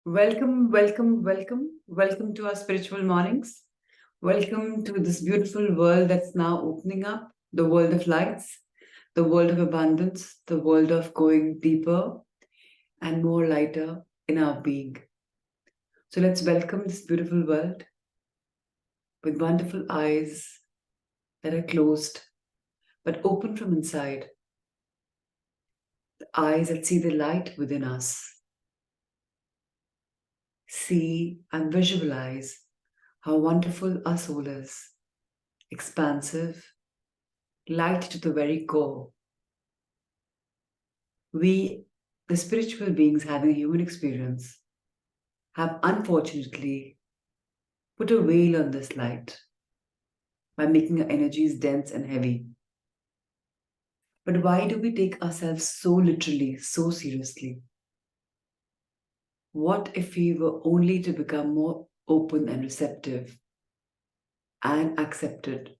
Welcome, welcome, welcome. Welcome to our spiritual mornings. Welcome to this beautiful world that's now opening up, the world of lights, the world of abundance, the world of going deeper and more lighter in our being. So let's welcome this beautiful world with wonderful eyes that are closed but open from inside, the eyes that see the light within us. See and visualize how wonderful our soul is, expansive, light to the very core. We, the spiritual beings having a human experience, have unfortunately put a veil on this light by making our energies dense and heavy. But why do we take ourselves so literally, so seriously? What if we were only to become more open and receptive and accepted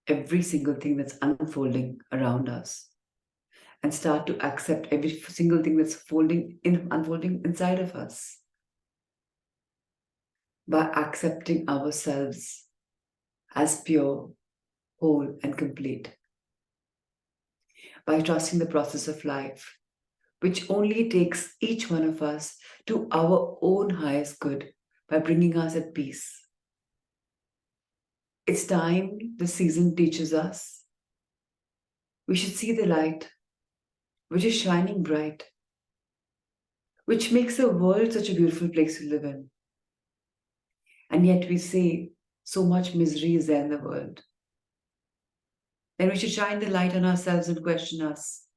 every single thing that's unfolding around us and start to accept every single thing that's unfolding inside of us by accepting ourselves as pure, whole, and complete, by trusting the process of life, which only takes each one of us to our own highest good by bringing us at peace. It's time the season teaches us we should see the light, which is shining bright, which makes the world such a beautiful place to live in. And yet we say so much misery is there in the world. Then we should shine the light on ourselves and question us.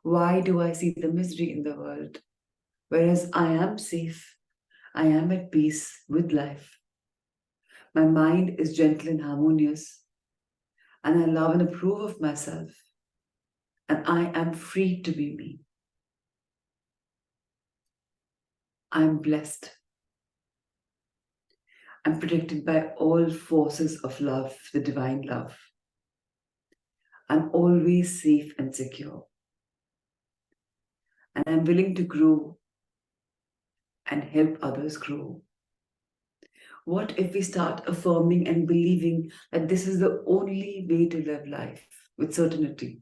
Why do I see the misery in the world? Whereas I am safe, I am at peace with life. My mind is gentle and harmonious, and I love and approve of myself, and I am free to be me. I am blessed. I'm protected by all forces of love, the divine love. I'm always safe and secure, and I'm willing to grow and help others grow. What if we start affirming and believing that this is the only way to live life with certainty?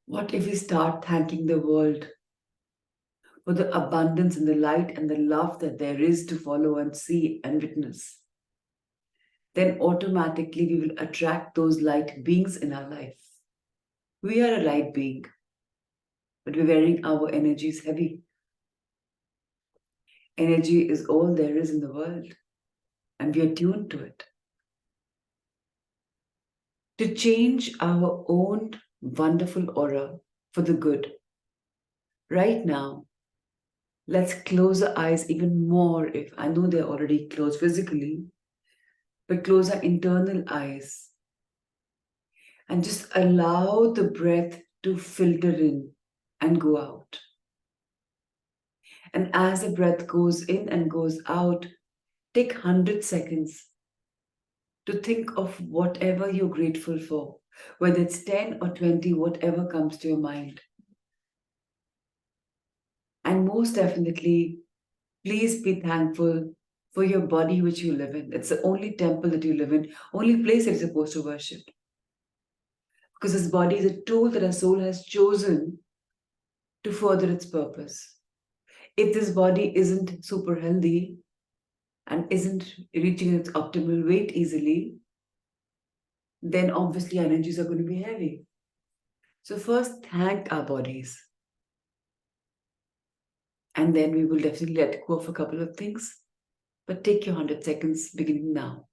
What if we start thanking the world for the abundance and the light and the love that there is to follow and see and witness? Then automatically we will attract those light beings in our life. We are a light being, but we're wearing our energies heavy. Energy is all there is in the world, and we are tuned to it. To change our own wonderful aura for the good, right now, let's close our eyes even more. If I know they're already closed physically, but close our internal eyes and just allow the breath to filter in and go out. And as the breath goes in and goes out, take 100 seconds to think of whatever you're grateful for, whether it's 10 or 20, whatever comes to your mind. And most definitely, please be thankful for your body which you live in. It's the only temple that you live in, only place that you're supposed to worship. Because this body is a tool that our soul has chosen to further its purpose. If this body isn't super healthy and isn't reaching its optimal weight easily, then obviously our energies are going to be heavy. So first thank our bodies. And then we will definitely let go of a couple of things. But take your 100 seconds beginning now.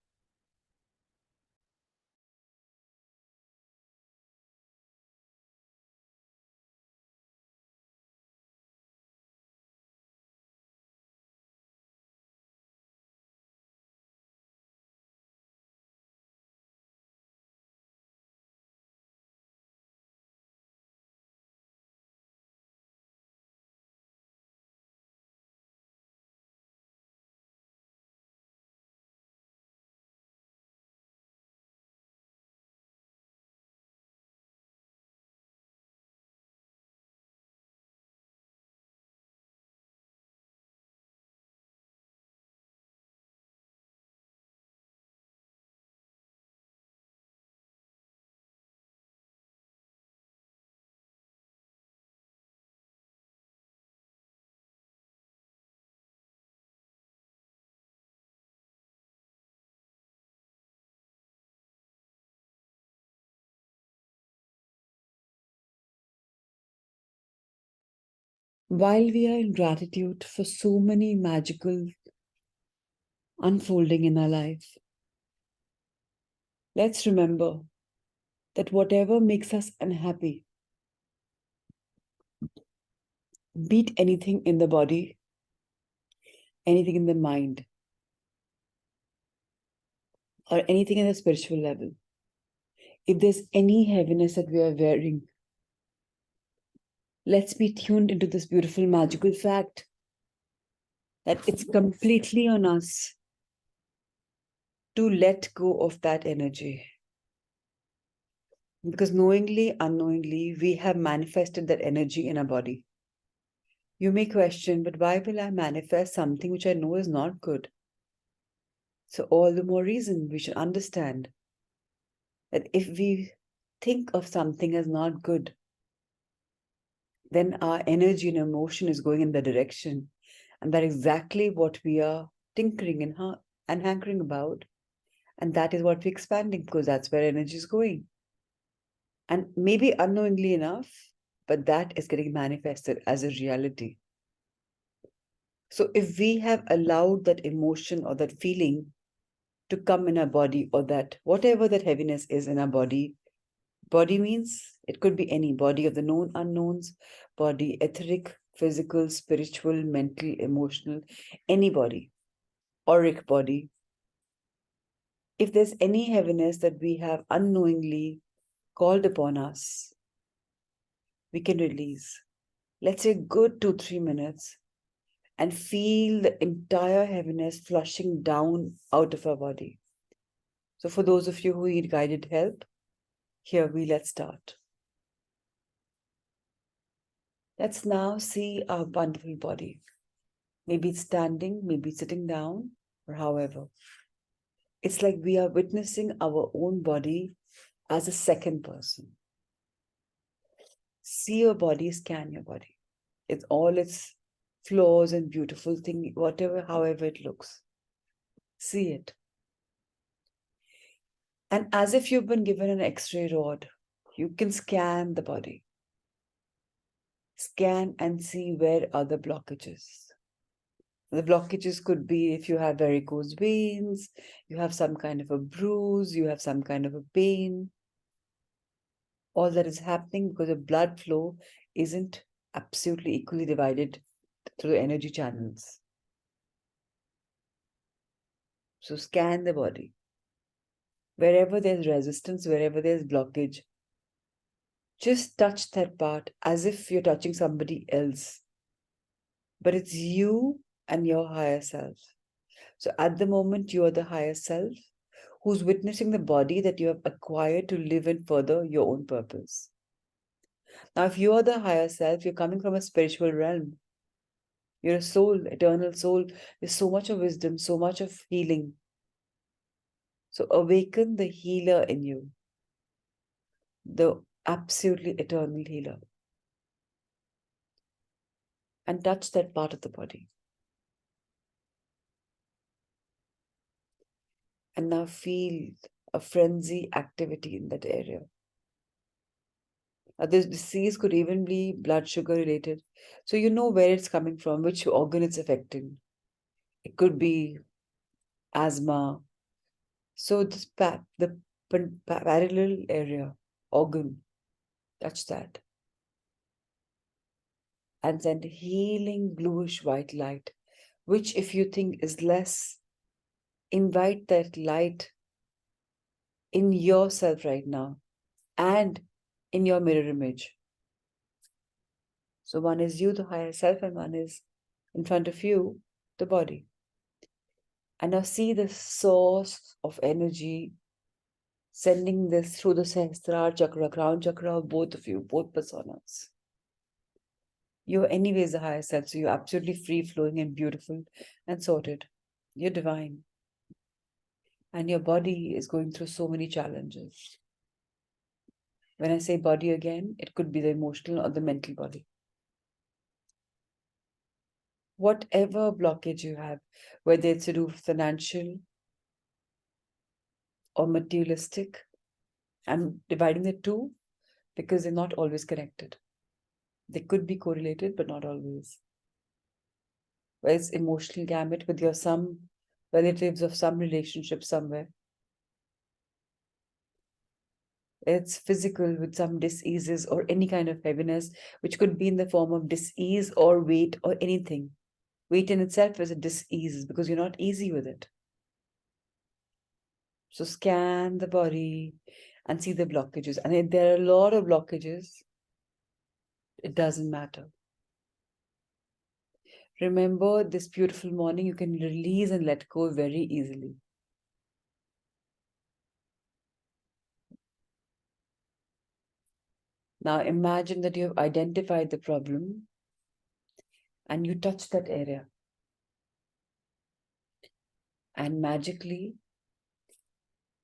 While we are in gratitude for so many magical unfolding in our life, let's remember that whatever makes us unhappy, be it anything in the body, anything in the mind, or anything in the spiritual level, if there's any heaviness that we are wearing, let's be tuned into this beautiful magical fact that it's completely on us to let go of that energy. Because knowingly, unknowingly, we have manifested that energy in our body. You may question, but why will I manifest something which I know is not good? So all the more reason we should understand that if we think of something as not good, then our energy and emotion is going in the direction. And that's exactly what we are tinkering and hankering about. And that is what we're expanding, because that's where energy is going. And maybe unknowingly enough, but that is getting manifested as a reality. So if we have allowed that emotion or that feeling to come in our body, or that whatever that heaviness is in our body, body means it could be any body of the known unknowns, body, etheric, physical, spiritual, mental, emotional, any body, auric body. If there's any heaviness that we have unknowingly called upon us, we can release. Let's say good 2-3 minutes and feel the entire heaviness flushing down out of our body. So for those of you who need guided help, let's start. Let's now see our wonderful body. Maybe it's standing, maybe sitting down, or however. It's like we are witnessing our own body as a second person. See your body, scan your body. It's all its flaws and beautiful thing, however it looks. See it. And as if you've been given an X-ray rod, you can scan the body. Scan and see where are the blockages. The blockages could be if you have varicose veins, you have some kind of a bruise, you have some kind of a pain. All that is happening because the blood flow isn't absolutely equally divided through the energy channels. So scan the body. Wherever there's resistance, wherever there's blockage, just touch that part as if you're touching somebody else. But it's you and your higher self. So at the moment, you are the higher self who's witnessing the body that you have acquired to live and further your own purpose. Now, if you are the higher self, you're coming from a spiritual realm. You're a soul, eternal soul. There's so much of wisdom, so much of healing. So awaken the healer in you, the absolutely eternal healer, and touch that part of the body. And now feel a frenzy activity in that area. This disease could even be blood sugar related. So you know where it's coming from, which organ it's affecting. It could be asthma. So the parallel area, organ, touch that. And send healing bluish white light, which if you think is less, invite that light in yourself right now and in your mirror image. So one is you, the higher self, and one is in front of you, the body. And now see the source of energy sending this through the Sahasrara chakra, crown chakra of both of you, both personas. You're anyways the higher self, so you're absolutely free-flowing and beautiful and sorted. You're divine. And your body is going through so many challenges. When I say body again, it could be the emotional or the mental body. Whatever blockage you have, whether it's to do with financial or materialistic, I'm dividing the two because they're not always connected. They could be correlated, but not always. Where it's emotional gamut with your some relatives of some relationship somewhere. It's physical with some diseases or any kind of heaviness, which could be in the form of disease or weight or anything. Weight in itself is a disease because you're not easy with it. So scan the body and see the blockages. And if there are a lot of blockages, it doesn't matter. Remember, this beautiful morning, you can release and let go very easily. Now imagine that you have identified the problem and you touch that area. And magically,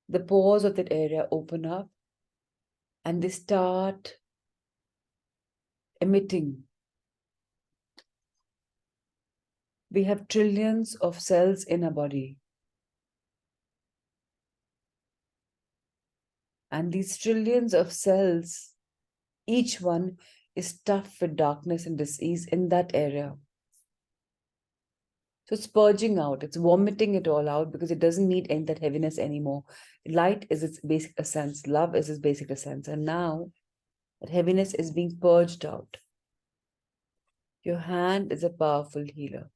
the pores of that area open up and they start emitting. We have trillions of cells in our body. And these trillions of cells, each one is stuffed with darkness and disease in that area. So it's purging out, it's vomiting it all out because it doesn't need any that heaviness anymore. Light is its basic essence, love is its basic essence. And now that heaviness is being purged out. Your hand is a powerful healer.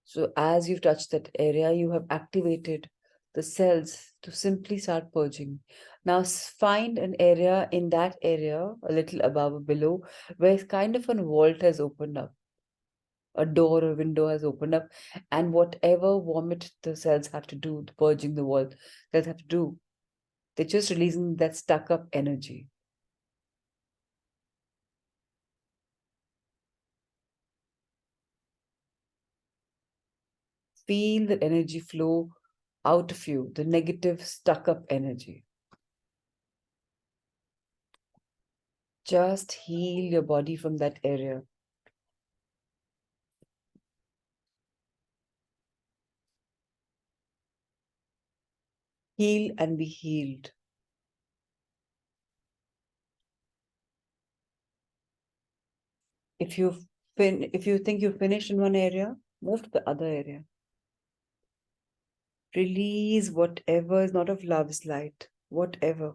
So as you've touched that area, you have activated the cells to simply start purging. Now find an area in that area, a little above or below, where kind of a vault has opened up. A door or window has opened up, and whatever vomit the cells have to do, the purging the wall, cells have to do, they're just releasing that stuck up energy. Feel that energy flow out of you, the negative stuck up energy. Just heal your body from that area. Heal and be healed. If you think you've finished in one area, move to the other area. Release whatever is not of love's light, whatever.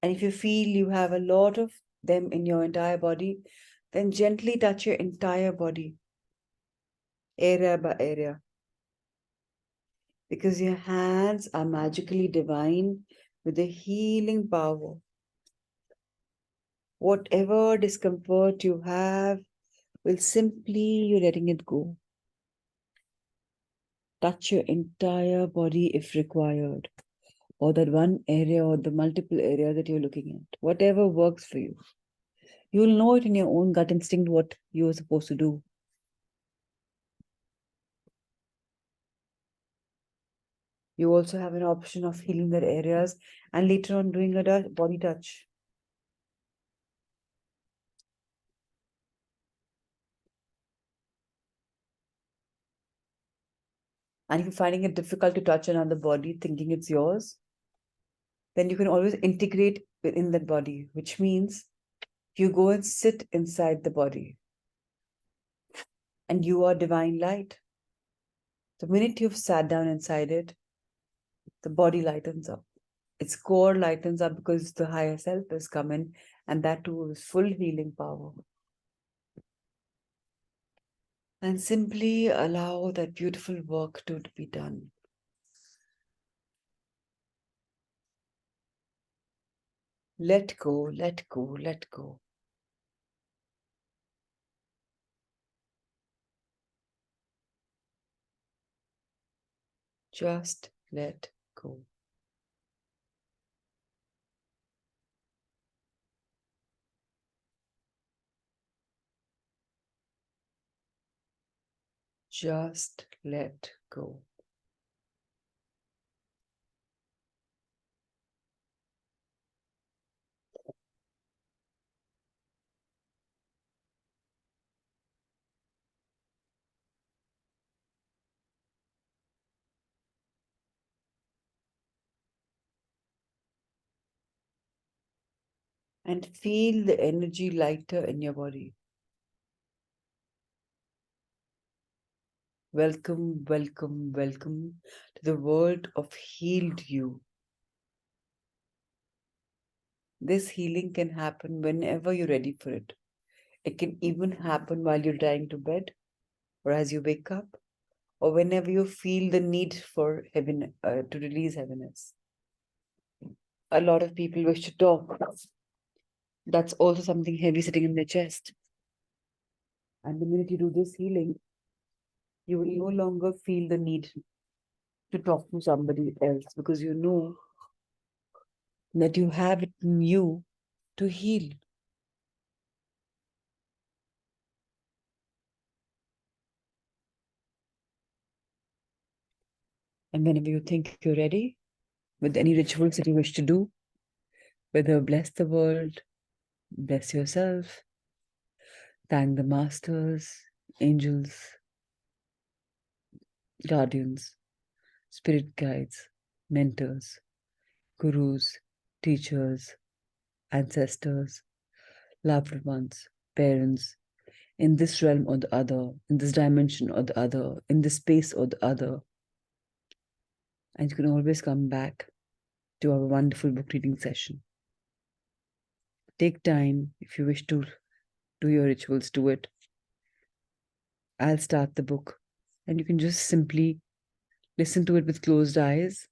And if you feel you have a lot of them in your entire body, then gently touch your entire body, area by area. Because your hands are magically divine with a healing power. Whatever discomfort you have will simply, you're letting it go. Touch your entire body if required, or that one area or the multiple areas that you're looking at. Whatever works for you. You'll know it in your own gut instinct what you're supposed to do. You also have an option of healing their areas and later on doing a body touch. And if you're finding it difficult to touch another body, thinking it's yours, then you can always integrate within that body, which means you go and sit inside the body. And you are divine light. The minute you've sat down inside it, the body lightens up. Its core lightens up because the higher self has come in, and that too is full healing power. And simply allow that beautiful work to be done. Let go, let go, let go. Just let go. Just let go. and feel the energy lighter in your body. Welcome, welcome, welcome to the world of healed you. This healing can happen whenever you're ready for it. It can even happen while you're lying to bed, or as you wake up, or whenever you feel the need for to release heaviness. A lot of people wish to talk. That's also something heavy sitting in their chest. And the minute you do this healing, you will no longer feel the need to talk to somebody else because you know that you have it in you to heal. And whenever you think you're ready, with any rituals that you wish to do, whether bless the world, bless yourself, thank the masters, angels, guardians, spirit guides, mentors, gurus, teachers, ancestors, loved ones, parents, in this realm or the other, in this dimension or the other, in this space or the other. And you can always come back to our wonderful book reading session. Take time if you wish to do your rituals, do it. I'll start the book, and you can just simply listen to it with closed eyes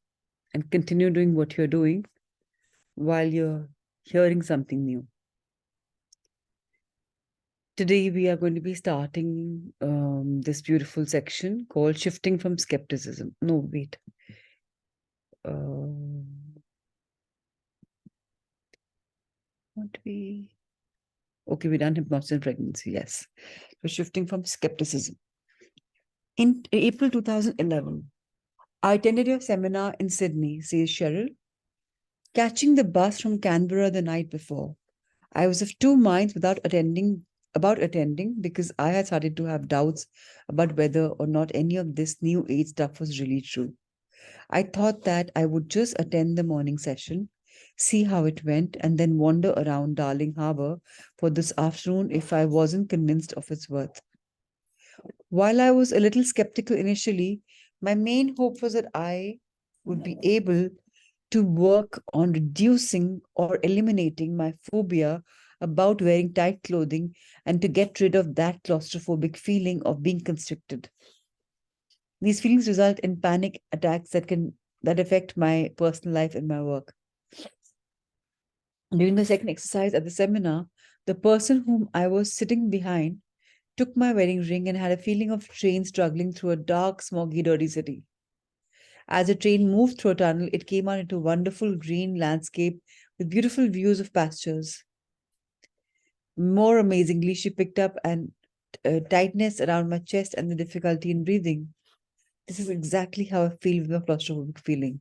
and continue doing what you're doing while you're hearing something new. Today, we are going to be starting this beautiful section called Shifting from Skepticism. No, wait. What we. Okay, we done hypnosis and pregnancy. Yes. So, shifting from skepticism. In April 2011, I attended your seminar in Sydney, says Cheryl. Catching the bus from Canberra the night before, I was of two minds about attending because I had started to have doubts about whether or not any of this new age stuff was really true. I thought that I would just attend the morning session, see how it went, and then wander around Darling Harbour for this afternoon if I wasn't convinced of its worth. While I was a little skeptical initially, my main hope was that I would be able to work on reducing or eliminating my phobia about wearing tight clothing and to get rid of that claustrophobic feeling of being constricted. These feelings result in panic attacks that affect my personal life and my work. During the second exercise at the seminar, the person whom I was sitting behind took my wedding ring and had a feeling of train struggling through a dark, smoggy, dirty city. As the train moved through a tunnel, it came out into a wonderful green landscape with beautiful views of pastures. More amazingly, she picked up an tightness around my chest and the difficulty in breathing. This is exactly how I feel with my claustrophobic feeling.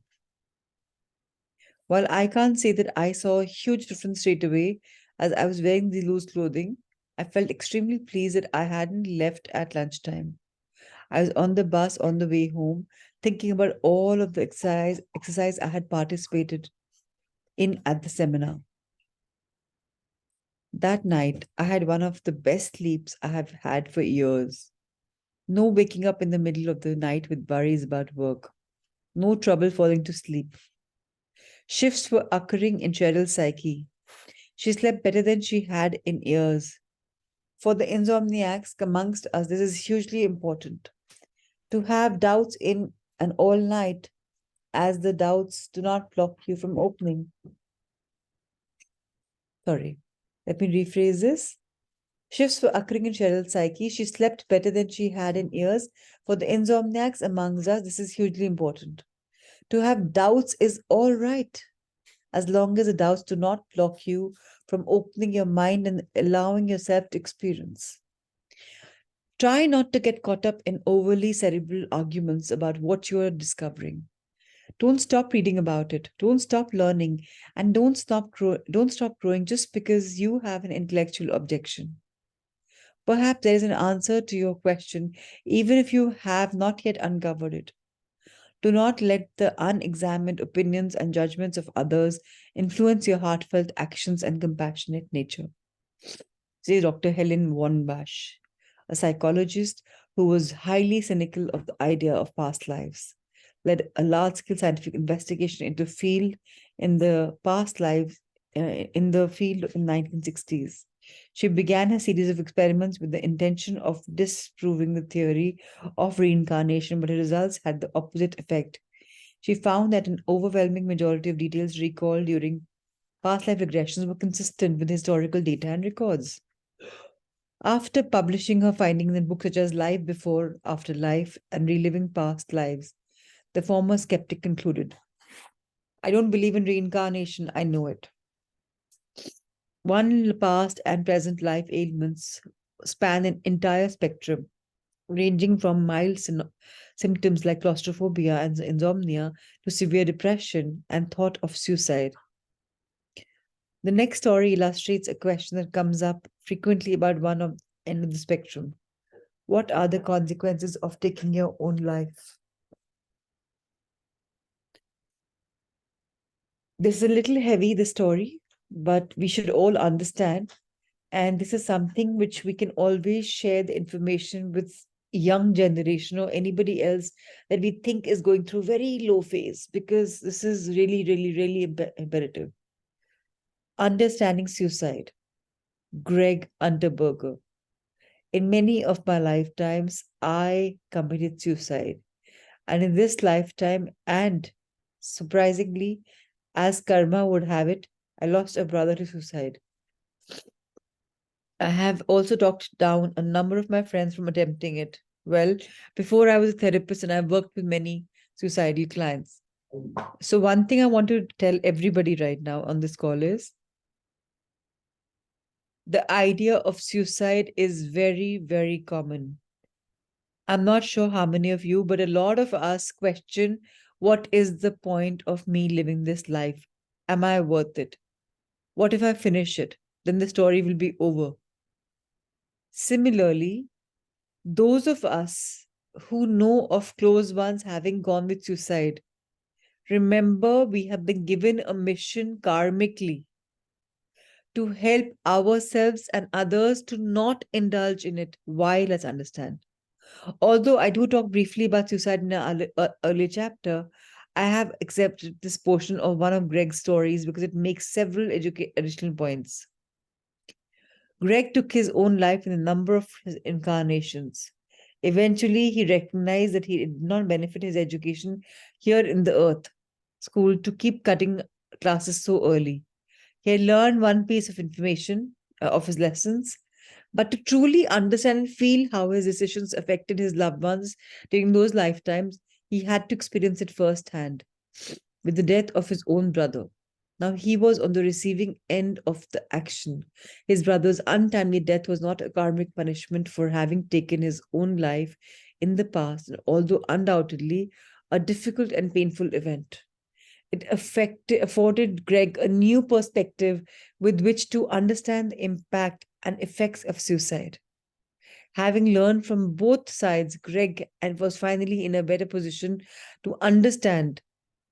While I can't say that I saw a huge difference straight away as I was wearing the loose clothing, I felt extremely pleased that I hadn't left at lunchtime. I was on the bus on the way home, thinking about all of the exercise I had participated in at the seminar. That night, I had one of the best sleeps I have had for years. No waking up in the middle of the night with worries about work. No trouble falling to sleep. Shifts were occurring in Cheryl's psyche. She slept better than she had in years. For the insomniacs amongst us, this is hugely important. To have doubts in an all night, as the doubts do not block you from opening. Sorry, let me rephrase this. Shifts were occurring in Cheryl's psyche. She slept better than she had in years. For the insomniacs amongst us, this is hugely important. To have doubts is all right, as long as the doubts do not block you from opening your mind and allowing yourself to experience. Try not to get caught up in overly cerebral arguments about what you are discovering. Don't stop reading about it. Don't stop learning, and don't stop growing just because you have an intellectual objection. Perhaps there is an answer to your question, even if you have not yet uncovered it. Do not let the unexamined opinions and judgments of others influence your heartfelt actions and compassionate nature. Says Dr. Helen von Basch, a psychologist who was highly cynical of the idea of past lives, led a large-scale scientific investigation into field in the past lives in the field in 1960s. She began a series of experiments with the intention of disproving the theory of reincarnation, but her results had the opposite effect. She found that an overwhelming majority of details recalled during past life regressions were consistent with historical data and records. After publishing her findings in books such as Life Before, After Life, and Reliving Past Lives, the former skeptic concluded, I don't believe in reincarnation, I know it. One past and present life ailments span an entire spectrum, ranging from mild symptoms like claustrophobia and insomnia to severe depression and thought of suicide. The next story illustrates a question that comes up frequently about one of end of the spectrum. What are the consequences of taking your own life? This is a little heavy, the story, but we should all understand. And this is something which we can always share the information with young generation or anybody else that we think is going through very low phase, because this is really, really, really imperative. Understanding suicide. Greg Unterberger. In many of my lifetimes, I committed suicide. And in this lifetime, and surprisingly, as karma would have it, I lost a brother to suicide. I have also talked down a number of my friends from attempting it. Well, before I was a therapist and I've worked with many suicidal clients. So, one thing I want to tell everybody right now on this call is the idea of suicide is very, very common. I'm not sure how many of you, but a lot of us question, what is the point of me living this life? Am I worth it? What if I finish it? Then the story will be over. Similarly, those of us who know of close ones having gone with suicide, remember we have been given a mission karmically to help ourselves and others to not indulge in it. Why? Let's understand. Although I do talk briefly about suicide in an early chapter, I have accepted this portion of one of Greg's stories because it makes several additional points. Greg took his own life in a number of his incarnations. Eventually, he recognized that he did not benefit his education here in the earth school to keep cutting classes so early. He had learned one piece of information of his lessons, but to truly understand and feel how his decisions affected his loved ones during those lifetimes, he had to experience it firsthand with the death of his own brother. Now he was on the receiving end of the action. His brother's untimely death was not a karmic punishment for having taken his own life in the past, although undoubtedly a difficult and painful event. It afforded Greg a new perspective with which to understand the impact and effects of suicide. Having learned from both sides, Greg and was finally in a better position to understand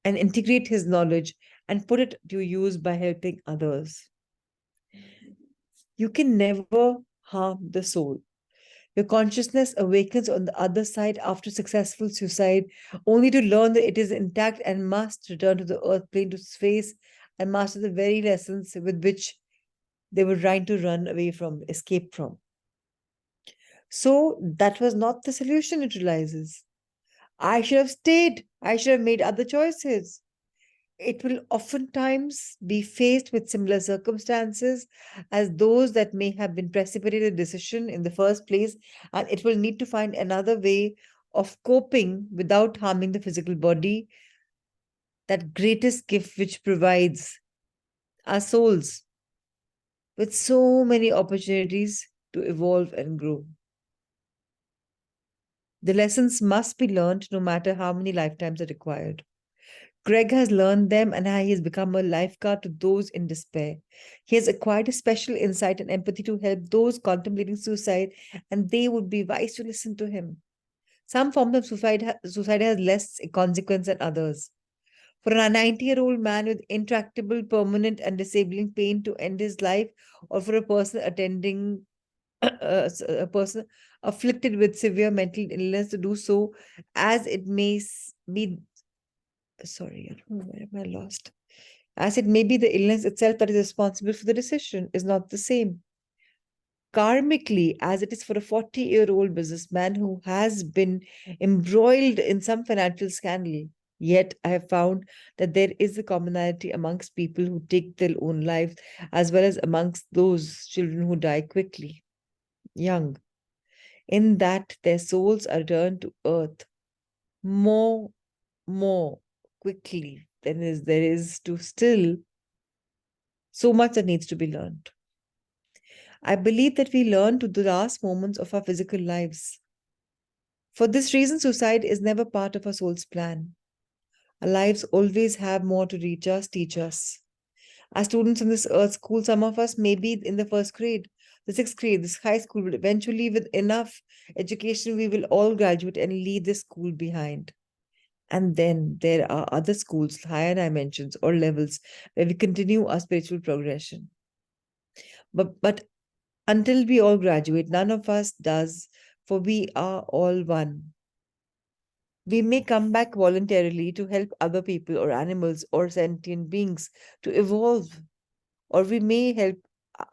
and integrate his knowledge and put it to use by helping others. You can never harm the soul. Your consciousness awakens on the other side after successful suicide, only to learn that it is intact and must return to the earth plane to face and master the very lessons with which they were trying to run away from, escape from. So that was not the solution, it realizes. I should have stayed. I should have made other choices. It will oftentimes be faced with similar circumstances as those that may have been precipitated decision in the first place, and it will need to find another way of coping without harming the physical body, that greatest gift which provides our souls with so many opportunities to evolve and grow. The lessons must be learned no matter how many lifetimes are required. Greg has learned them and he has become a lifeguard to those in despair. He has acquired a special insight and empathy to help those contemplating suicide, and they would be wise to listen to him. Some forms of suicide has less consequence than others. For a 90-year-old man with intractable, permanent, and disabling pain to end his life, or for a person attending a person afflicted with severe mental illness to do so, as it may be. Sorry, I don't know where am I lost. As it may be the illness itself that is responsible for the decision is not the same. Karmically, as it is for a 40-year-old businessman who has been embroiled in some financial scandal. Yet, I have found that there is a commonality amongst people who take their own lives, as well as amongst those children who die quickly, young, in that their souls are returned to earth more quickly than there is to still so much that needs to be learned. I believe that we learn to the last moments of our physical lives. For this reason, suicide is never part of our soul's plan. Our lives always have more to teach us. As students in this earth school, some of us may be in the first grade, the sixth grade, this high school, but eventually, with enough education, we will all graduate and leave this school behind. And then there are other schools, higher dimensions or levels, where we continue our spiritual progression. But until we all graduate, none of us does, for we are all one. We may come back voluntarily to help other people or animals or sentient beings to evolve, or we may help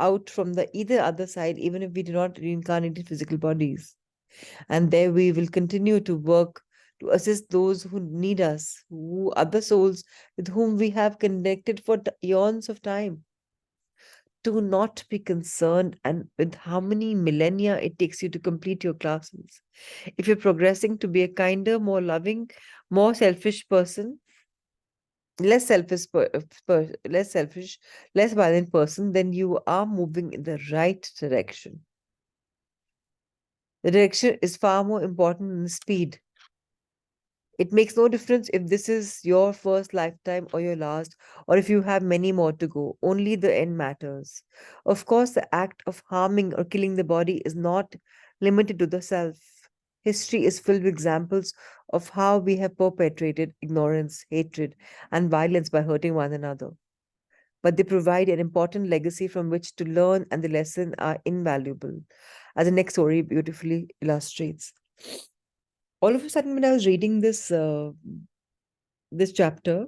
out from the either other side, even if we do not reincarnate in physical bodies. And there we will continue to work to assist those who need us, who other souls with whom we have connected for eons of time. Do not be concerned and with how many millennia it takes you to complete your classes. If you're progressing to be a kinder, more loving, more selfish person, less selfish, less violent person, then you are moving in the right direction. The direction is far more important than the speed. It makes no difference if this is your first lifetime or your last, or if you have many more to go. Only the end matters. Of course, the act of harming or killing the body is not limited to the self. History is filled with examples of how we have perpetrated ignorance, hatred, and violence by hurting one another. But they provide an important legacy from which to learn, and the lessons are invaluable, as the next story beautifully illustrates. All of a sudden, when I was reading this chapter,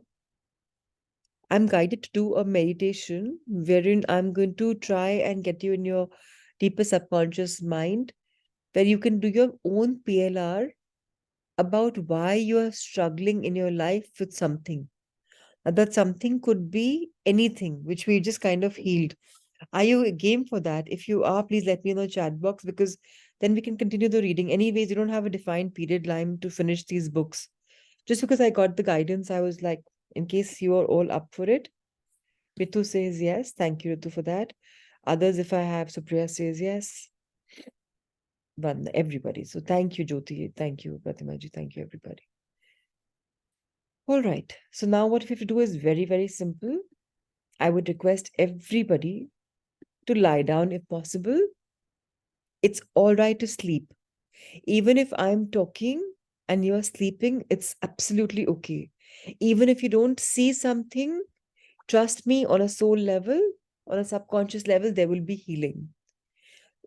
I'm guided to do a meditation wherein I'm going to try and get you in your deeper subconscious mind, where you can do your own PLR about why you are struggling in your life with something. Now, that something could be anything, which we just kind of healed. Are you game for that? If you are, please let me know in the chat box, because then we can continue the reading. Anyways, you don't have a defined period line to finish these books. Just because I got the guidance, I was like, in case you are all up for it. Ritu says yes. Thank you, Ritu, for that. Others, if I have, Supriya says yes. One, everybody. So thank you, Jyoti. Thank you, Pratimaji. Thank you, everybody. All right. So now what we have to do is very, very simple. I would request everybody to lie down if possible. It's all right to sleep. Even if I'm talking and you're sleeping, it's absolutely okay. Even if you don't see something, trust me, on a soul level, on a subconscious level, there will be healing.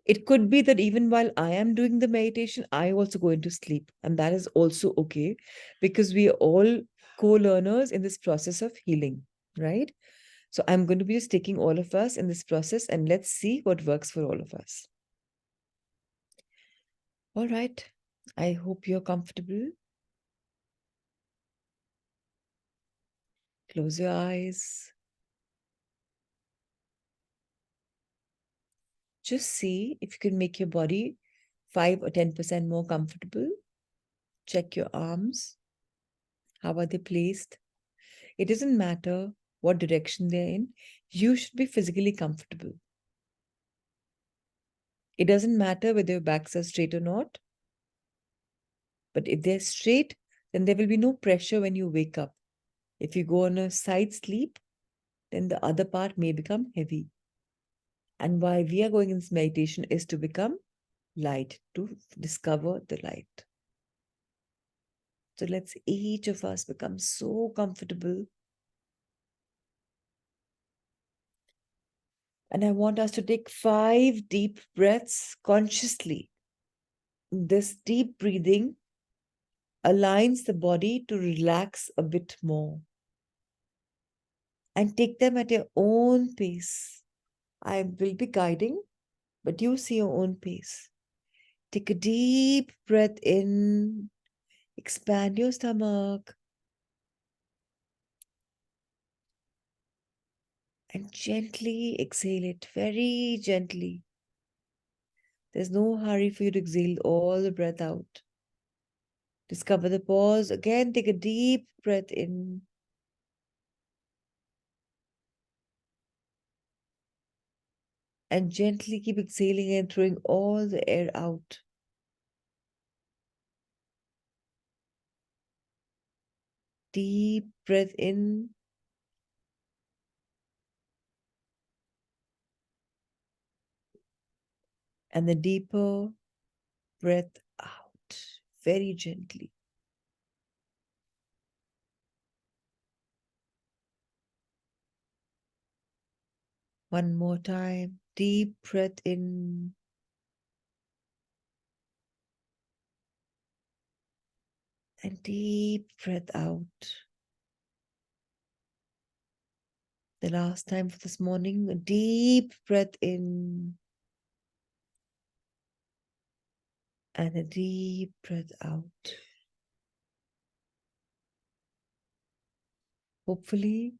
It could be that even while I am doing the meditation, I also go into sleep. And that is also okay, because we are all co-learners in this process of healing, right? So I'm going to be just taking all of us in this process, and let's see what works for all of us. All right. I hope you're comfortable. Close your eyes. Just see if you can make your body 5 or 10% more comfortable. Check your arms. How are they placed? It doesn't matter what direction they're in. You should be physically comfortable. It doesn't matter whether your backs are straight or not. But if they're straight, then there will be no pressure when you wake up. If you go on a side sleep, then the other part may become heavy. And why we are going in this meditation is to become light, to discover the light. So let's each of us become so comfortable. And I want us to take 5 deep breaths consciously. This deep breathing aligns the body to relax a bit more. And take them at your own pace. I will be guiding, but you see your own pace. Take a deep breath in, expand your stomach, and gently exhale it, very gently. There's no hurry for you to exhale all the breath out. Discover the pause. Again, take a deep breath in. And gently keep exhaling and throwing all the air out. Deep breath in. And the deeper breath out, very gently. One more time. Deep breath in. And deep breath out. The last time for this morning, a deep breath in. And a deep breath out. Hopefully,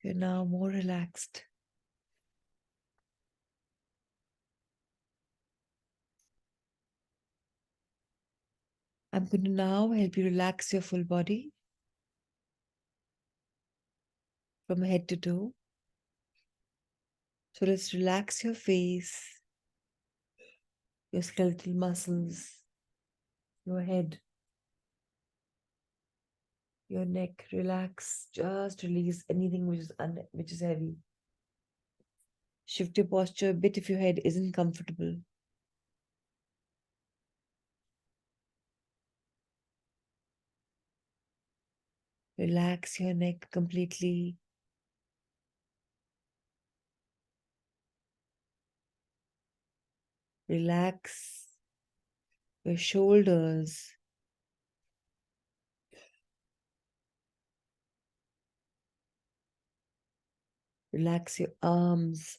you're now more relaxed. I'm going to now help you relax your full body from head to toe. So let's relax your face, your skeletal muscles, your head, your neck. Relax. Just release anything which is heavy. Shift your posture a bit if your head isn't comfortable. Relax your neck completely. Relax your shoulders. Relax your arms.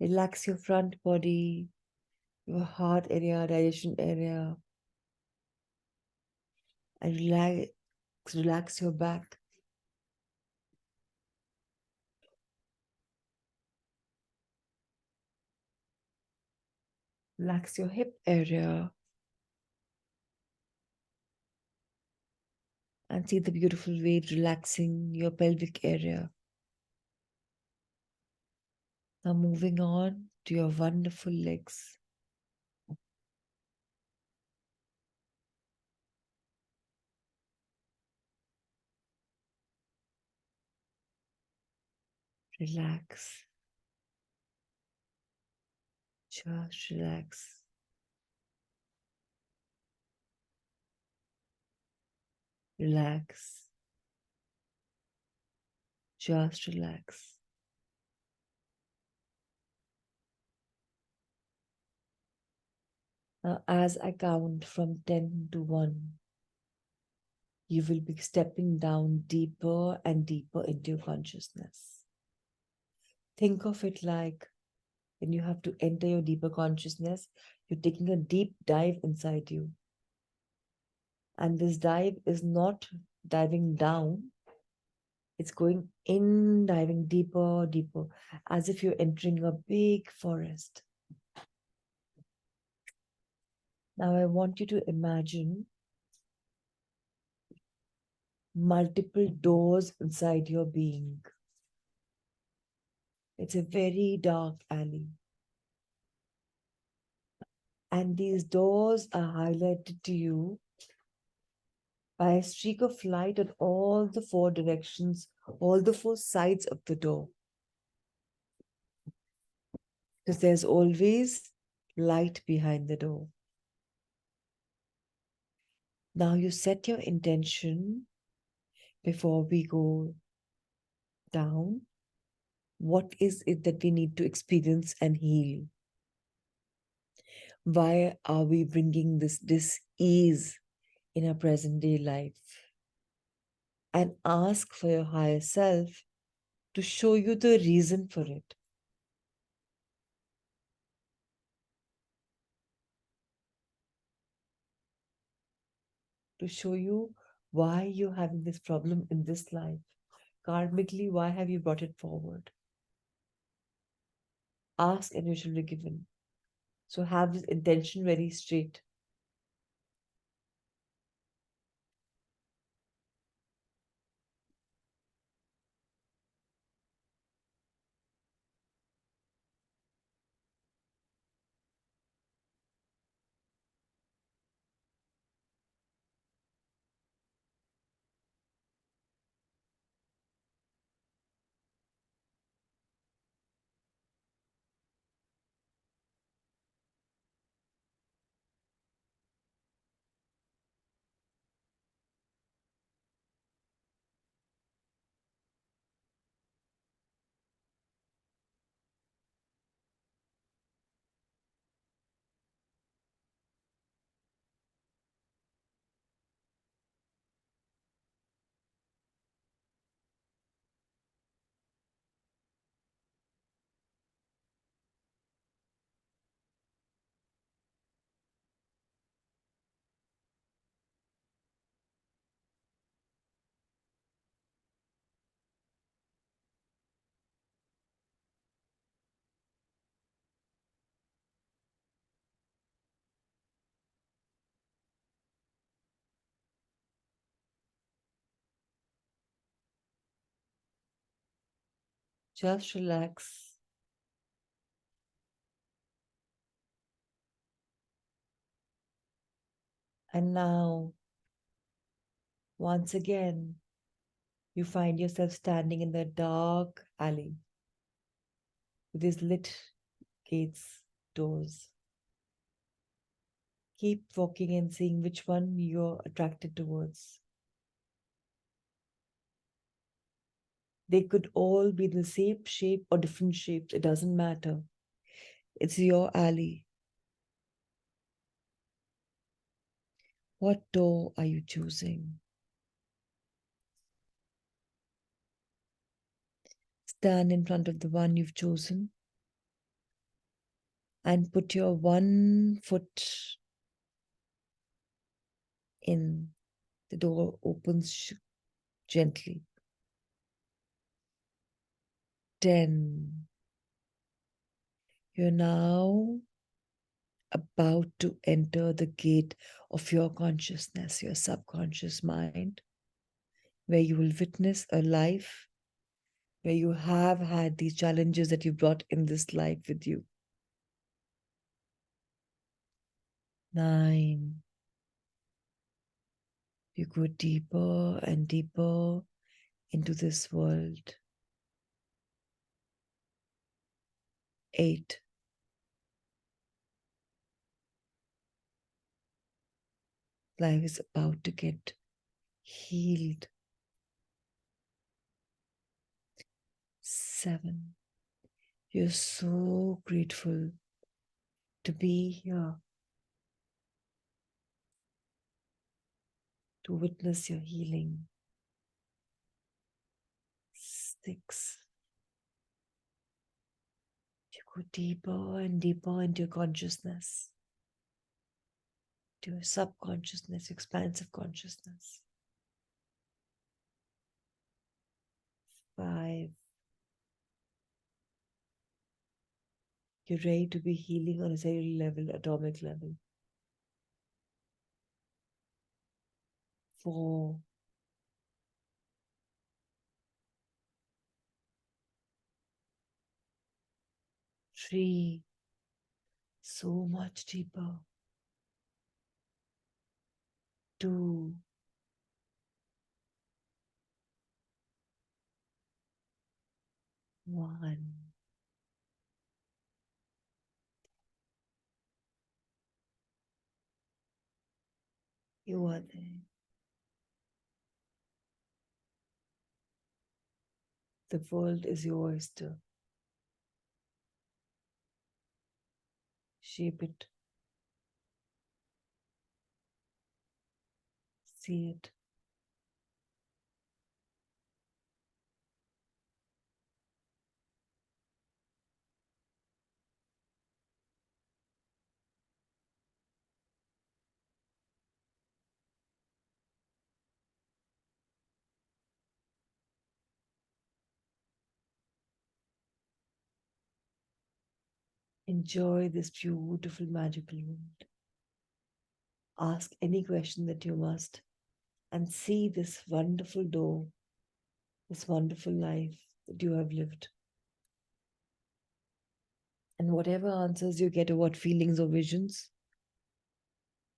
Relax your front body, your heart area, digestion area. And relax your back. Relax your hip area. And see the beautiful weight relaxing your pelvic area. Now moving on to your wonderful legs. Relax. Just relax. Relax. Just relax. Now, as I count from 10 to 1, you will be stepping down deeper and deeper into your consciousness. Think of it like when you have to enter your deeper consciousness, you're taking a deep dive inside you. And this dive is not diving down, it's going in, diving deeper, deeper, as if you're entering a big forest. Now I want you to imagine multiple doors inside your being. It's a very dark alley. And these doors are highlighted to you by a streak of light on all the 4 directions, all the 4 sides of the door. Because there's always light behind the door. Now you set your intention before we go down. What is it that we need to experience and heal? Why are we bringing this dis-ease in our present day life? And ask for your higher self to show you the reason for it. To show you why you're having this problem in this life. Karmically, why have you brought it forward? Ask and you shall be given. So have this intention very straight. Just relax. And now, once again, you find yourself standing in the dark alley with these lit gates, doors. Keep walking and seeing which one you're attracted towards. They could all be the same shape or different shapes. It doesn't matter. It's your alley. What door are you choosing? Stand in front of the one you've chosen and put your one foot in. The door opens gently. 10. You're now about to enter the gate of your consciousness, your subconscious mind, where you will witness a life where you have had these challenges that you brought in this life with you. 9. You go deeper and deeper into this world. 8. Life is about to get healed. 7. You're so grateful to be here, to witness your healing. 6. You go deeper and deeper into your consciousness, to your subconsciousness, expansive consciousness. 5. You're ready to be healing on a cellular level, atomic level. 4. 3. So much deeper. 2. 1. You are there. The world is your oyster. Shape it, see it. Enjoy this beautiful, magical world. Ask any question that you must and see this wonderful door, this wonderful life that you have lived. And whatever answers you get or what feelings or visions,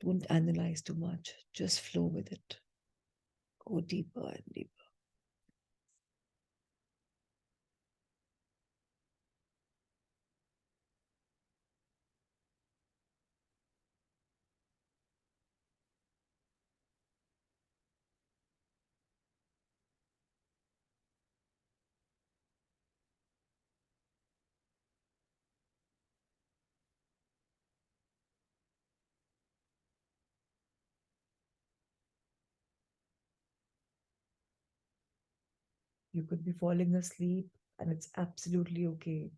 don't analyze too much. Just flow with it. Go deeper and deeper. You could be falling asleep, and it's absolutely okay.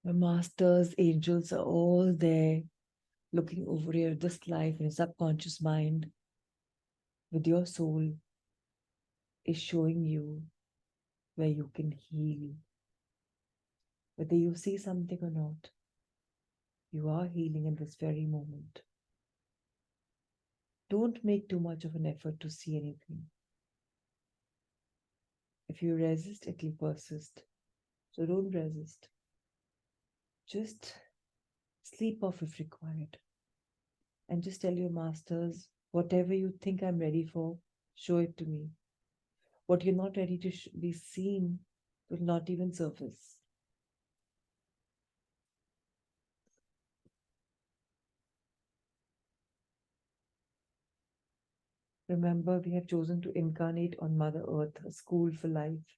Your masters, angels are all there looking over your this life and your subconscious mind with your soul is showing you where you can heal. Whether you see something or not, you are healing in this very moment. Don't make too much of an effort to see anything. If you resist, it will persist. So don't resist. Just sleep off if required. And just tell your masters, whatever you think I'm ready for, show it to me. What you're not ready to be seen will not even surface. Remember, we have chosen to incarnate on Mother Earth, a school for life.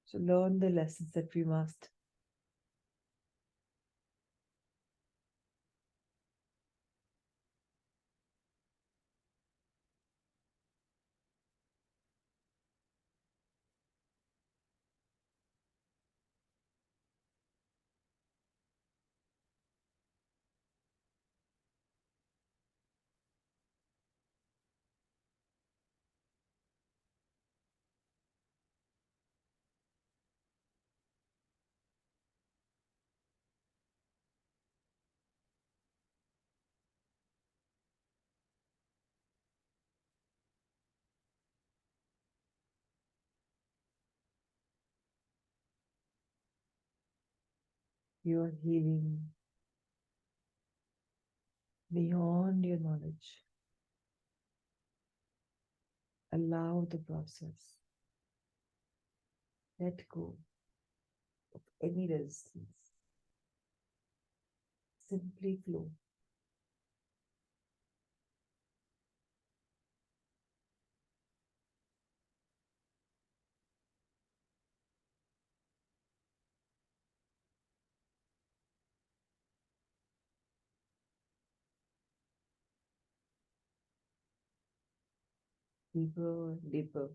So learn the lessons that we must. You are healing beyond your knowledge. Allow the process. Let go of any resistance. Simply flow. Deeper and deeper.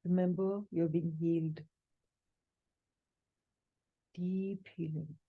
Remember, you're being healed. Deep healing.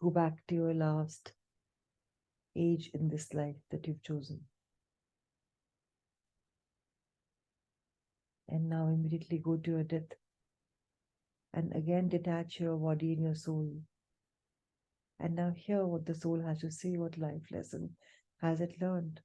Go back to your last age in this life that you've chosen. And now immediately go to your death. And again detach your body and your soul. And now hear what the soul has to say, what life lesson has it learned.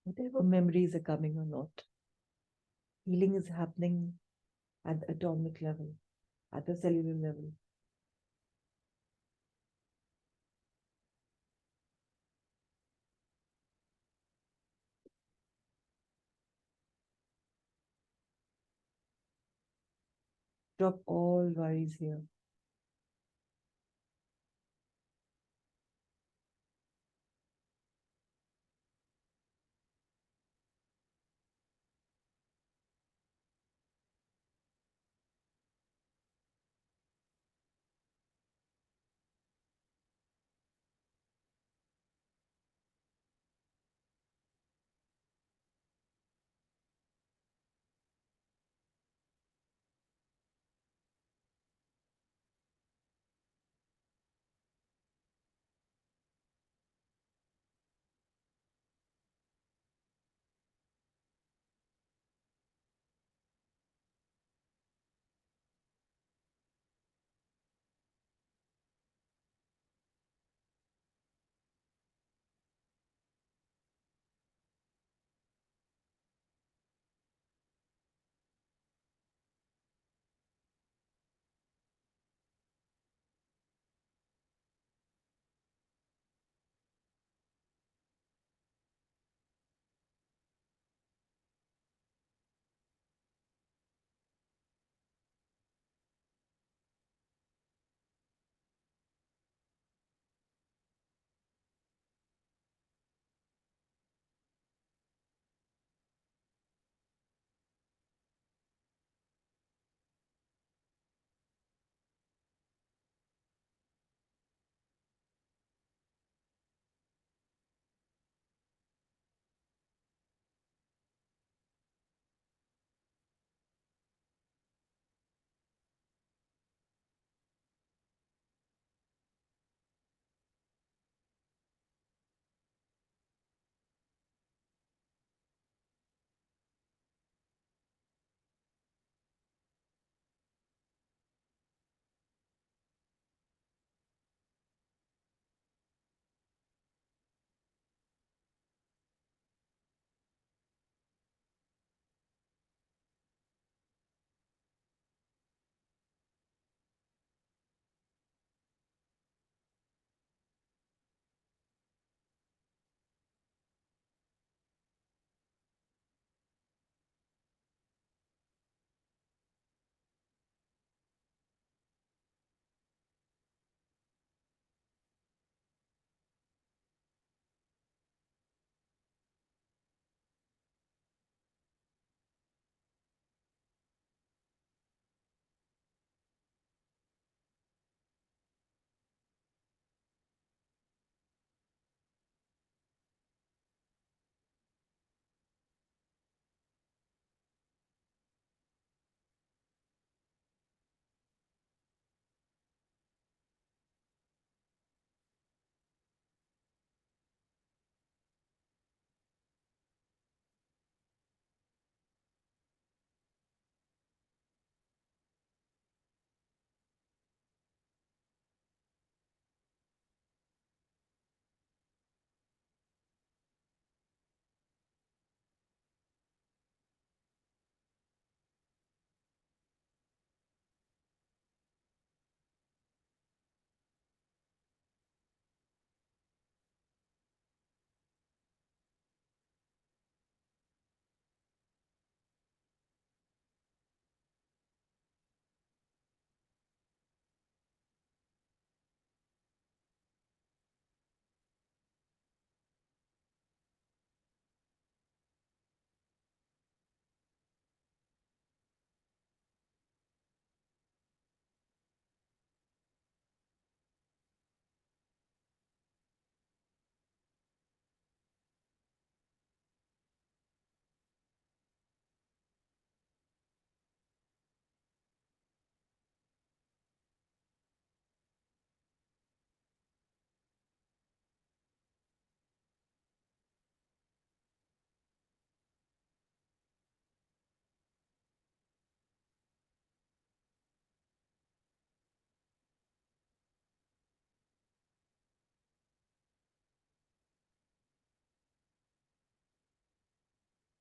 Whatever memories are coming or not, healing is happening at the atomic level, at the cellular level. Drop all worries here.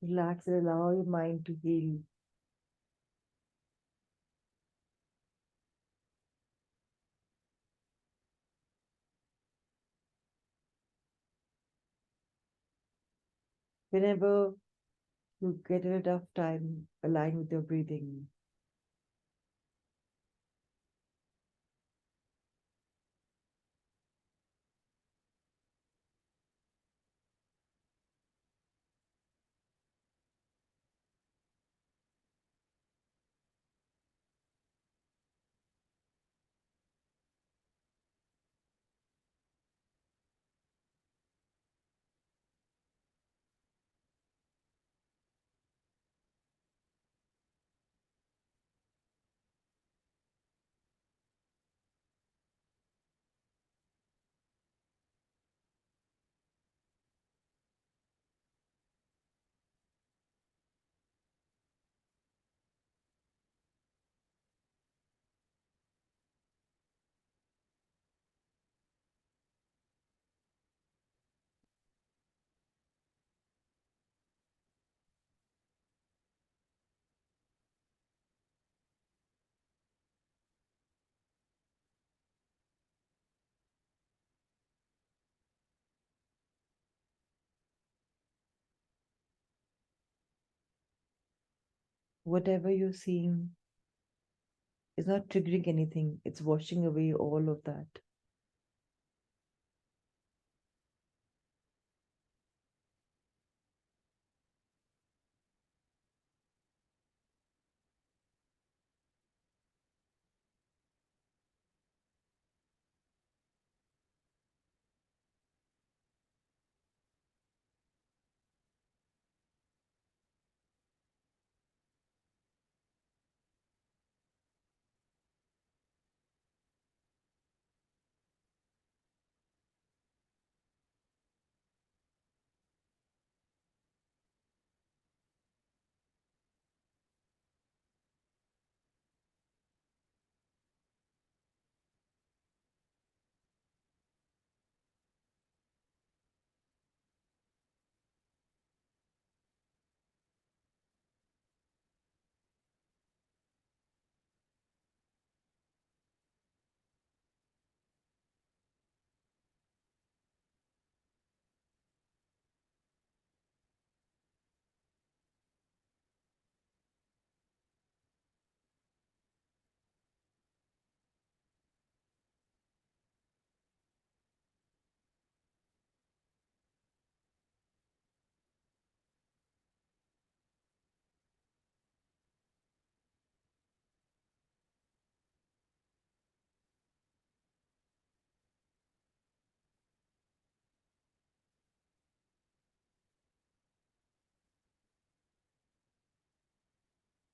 Relax and allow your mind to heal. Whenever you get a tough time, align with your breathing. Whatever you're seeing is not triggering anything, it's washing away all of that.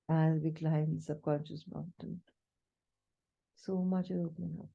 As we climb the subconscious mountain, so much is opening up.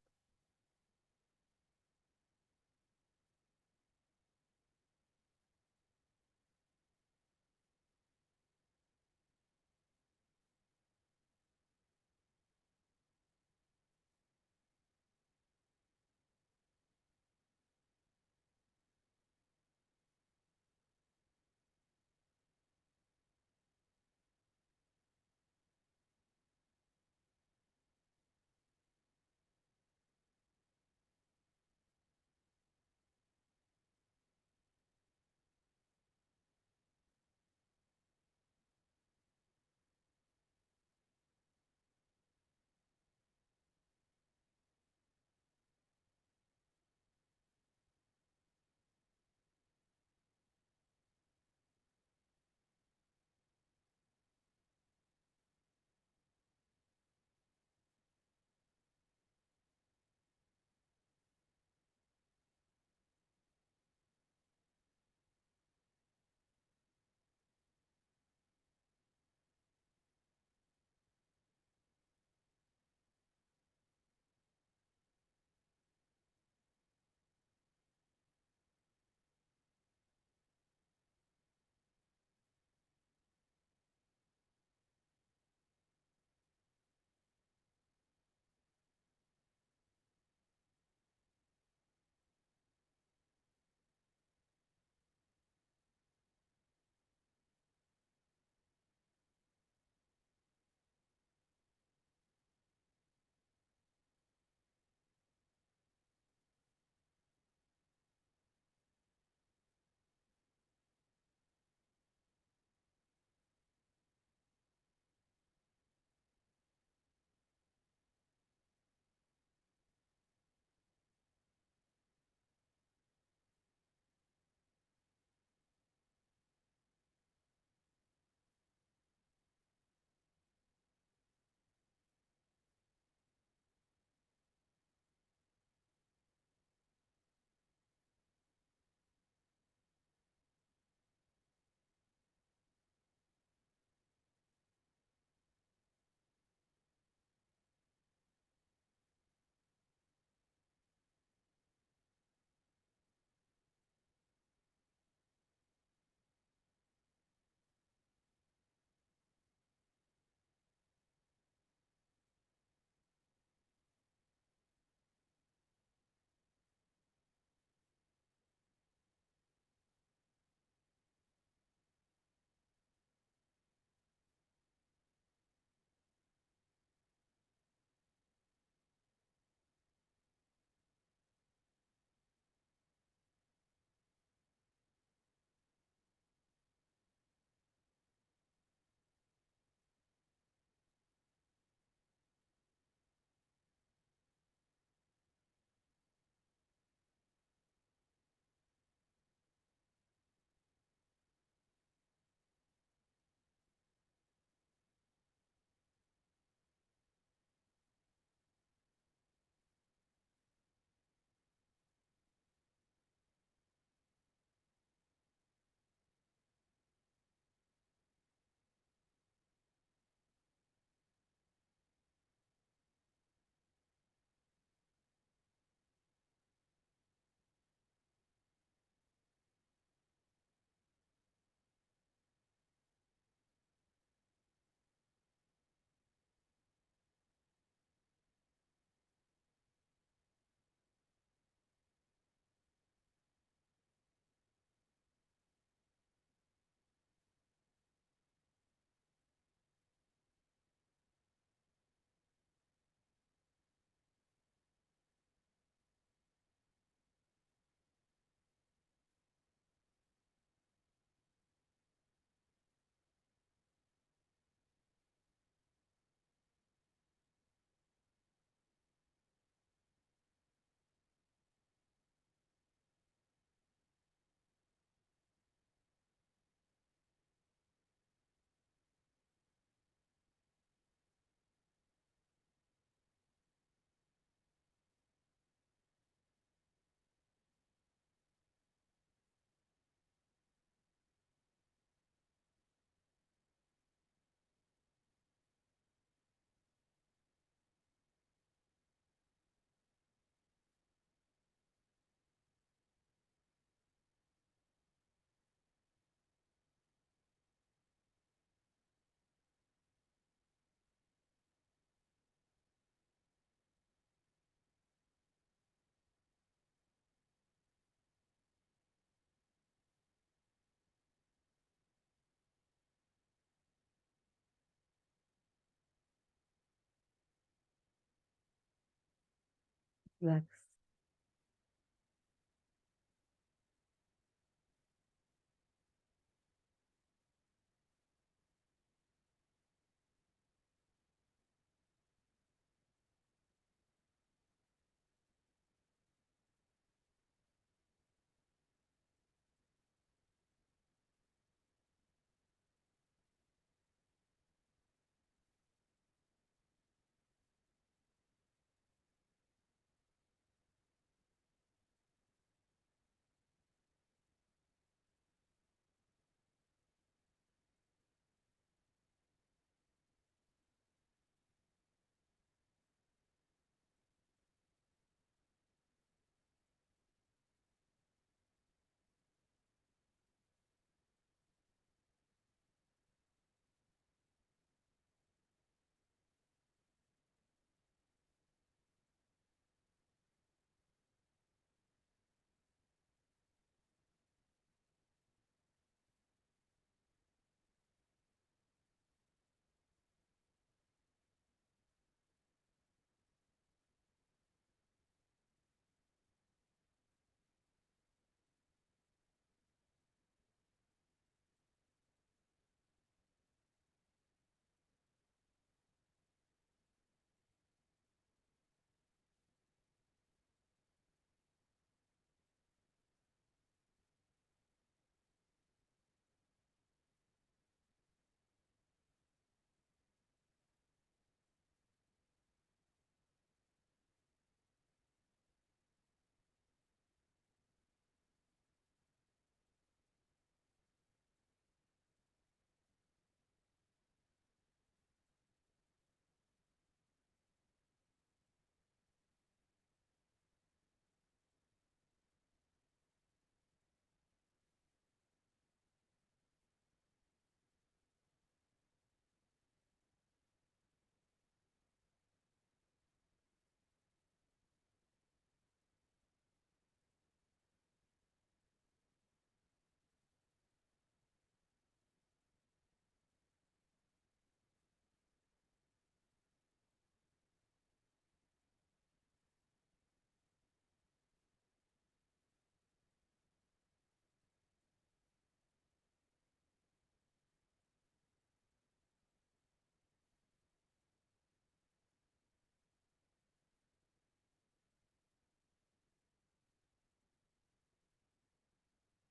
Relax.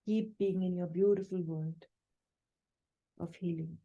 Keep being in your beautiful world of healing.